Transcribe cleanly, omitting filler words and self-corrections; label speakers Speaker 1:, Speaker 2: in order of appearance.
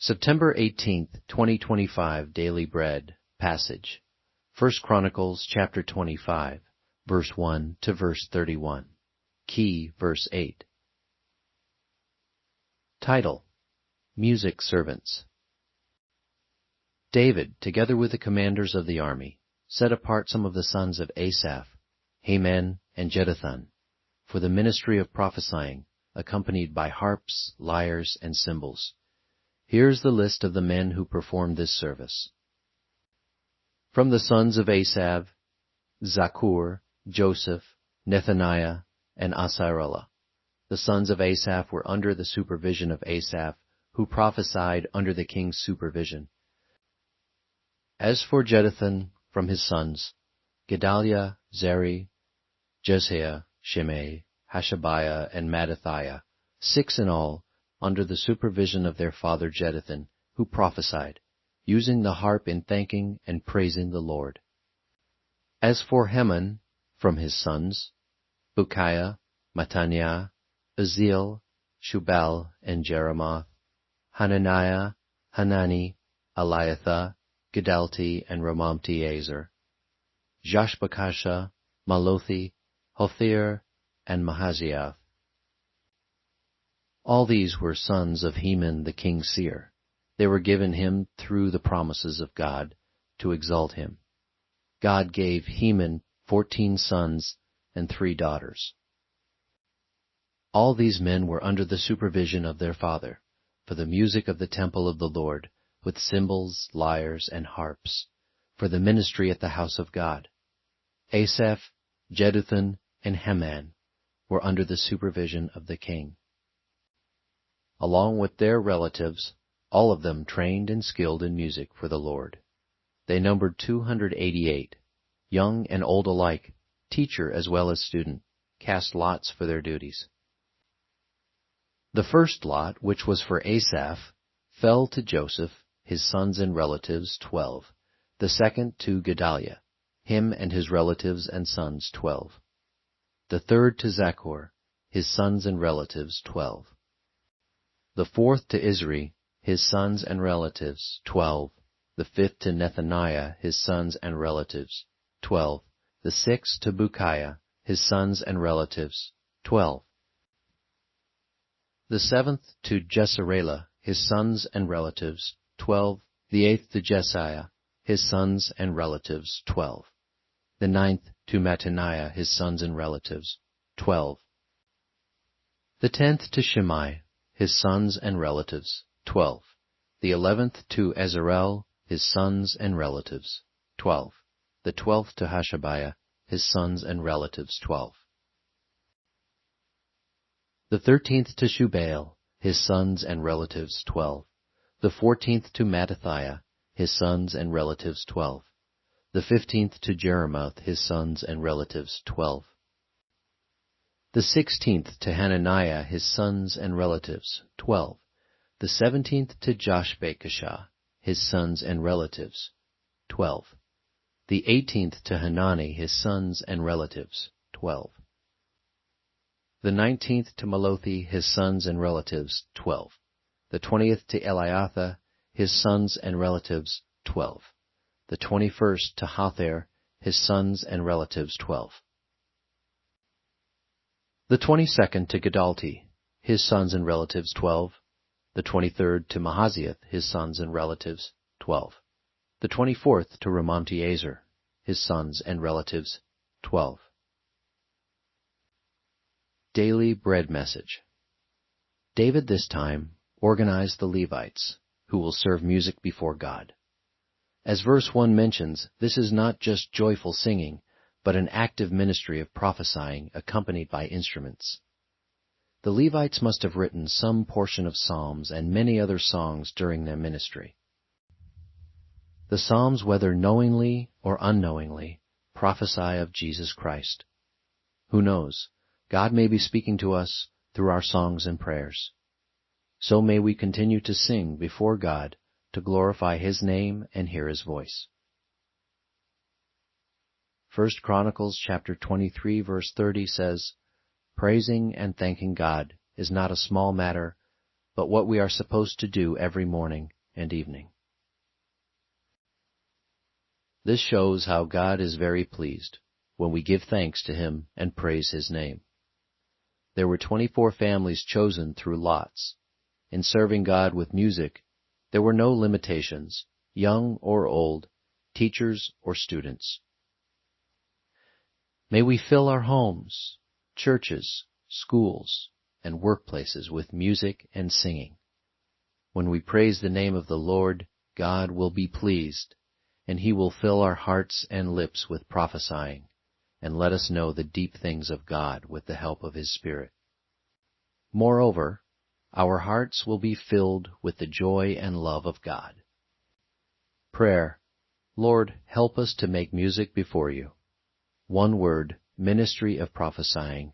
Speaker 1: September 18th, 2025 Daily Bread Passage. 1 Chronicles chapter 25, verse 1 to verse 31. Key verse 8. Title: Music Servants. David, together with the commanders of the army, set apart some of the sons of Asaph, Heman, and Jeduthun, for the ministry of prophesying, accompanied by harps, lyres, and cymbals. Here's the list of the men who performed this service. From the sons of Asaph, Zakkur, Joseph, Nethaniah, and Asarellah. The sons of Asaph were under the supervision of Asaph, who prophesied under the king's supervision. As for Jeduthun, from his sons, Gedaliah, Zeri, Jezhiah, Shimei, Hashabiah, and Mattathiah, 6 in all, under the supervision of their father Jeduthun, who prophesied, using the harp in thanking and praising the Lord. As for Heman, from his sons, Bukiah, Mattaniah, Uzziel, Shubal, and Jeremoth, Hananiah, Hanani, Eliathah, Gedalti, and Romamti-Ezer, Joshbekashah, Malothi, Hothir, and Mahaziath. All these were sons of Heman the king's seer. They were given him through the promises of God to exalt him. God gave Heman 14 sons and 3 daughters. All these men were under the supervision of their father, for the music of the temple of the Lord, with cymbals, lyres, and harps, for the ministry at the house of God. Asaph, Jeduthun, and Heman were under the supervision of the king. Along with their relatives, all of them trained and skilled in music for the Lord. They numbered 288, young and old alike, teacher as well as student, cast lots for their duties. The first lot, which was for Asaph, fell to Joseph, his sons and relatives, 12. The second to Gedaliah, him and his relatives and sons, 12. The third to Zakkur, his sons and relatives, 12. The fourth to Izri, his sons and relatives, 12. The fifth to Nethaniah, his sons and relatives, 12. The sixth to Bukiah, his sons and relatives, 12. The seventh to Jesarela, his sons and relatives, 12. The eighth to Jesiah, his sons and relatives, 12. The ninth to Mattaniah, his sons and relatives, 12. The 10th to Shimei, his sons and relatives, 12. The 11th to Azarel, his sons and relatives, 12. The 12th to Hashabiah, his sons and relatives, 12. The 13th to Shubal, his sons and relatives, 12. The 14th to Mattathiah, his sons and relatives, 12. The 15th to Jeremoth, his sons and relatives, 12. The 16th to Hananiah, his sons and relatives, 12. The 17th to Joshbekashah, his sons and relatives, 12. The 18th to Hanani, his sons and relatives, 12. The 19th to Malothi, his sons and relatives, 12. The 20th to Eliathah, his sons and relatives, 12. The 21st to Hothir, his sons and relatives, 12. The 22nd to Gedalti, his sons and relatives, 12. The 23rd to Mahaziath, his sons and relatives, 12. The 24th to Romamti-Ezer, his sons and relatives, 12. Daily Bread Message. David this time organized the Levites, who will serve music before God. As verse 1 mentions, this is not just joyful singing, but an active ministry of prophesying accompanied by instruments. The Levites must have written some portion of psalms and many other songs during their ministry. The psalms, whether knowingly or unknowingly, prophesy of Jesus Christ. Who knows? God may be speaking to us through our songs and prayers. So may we continue to sing before God to glorify His name and hear His voice. 1 Chronicles chapter 23 verse 30 says, "Praising and thanking God is not a small matter, but what we are supposed to do every morning and evening. This shows how God is very pleased when we give thanks to Him and praise His name. There were 24 families chosen through lots. In serving God with music, there were no limitations, young or old, teachers or students. May we fill our homes, churches, schools, and workplaces with music and singing. When we praise the name of the Lord, God will be pleased, and He will fill our hearts and lips with prophesying, and let us know the deep things of God with the help of His Spirit. Moreover, our hearts will be filled with the joy and love of God. Prayer. Lord, help us to make music before You. One word, ministry of prophesying,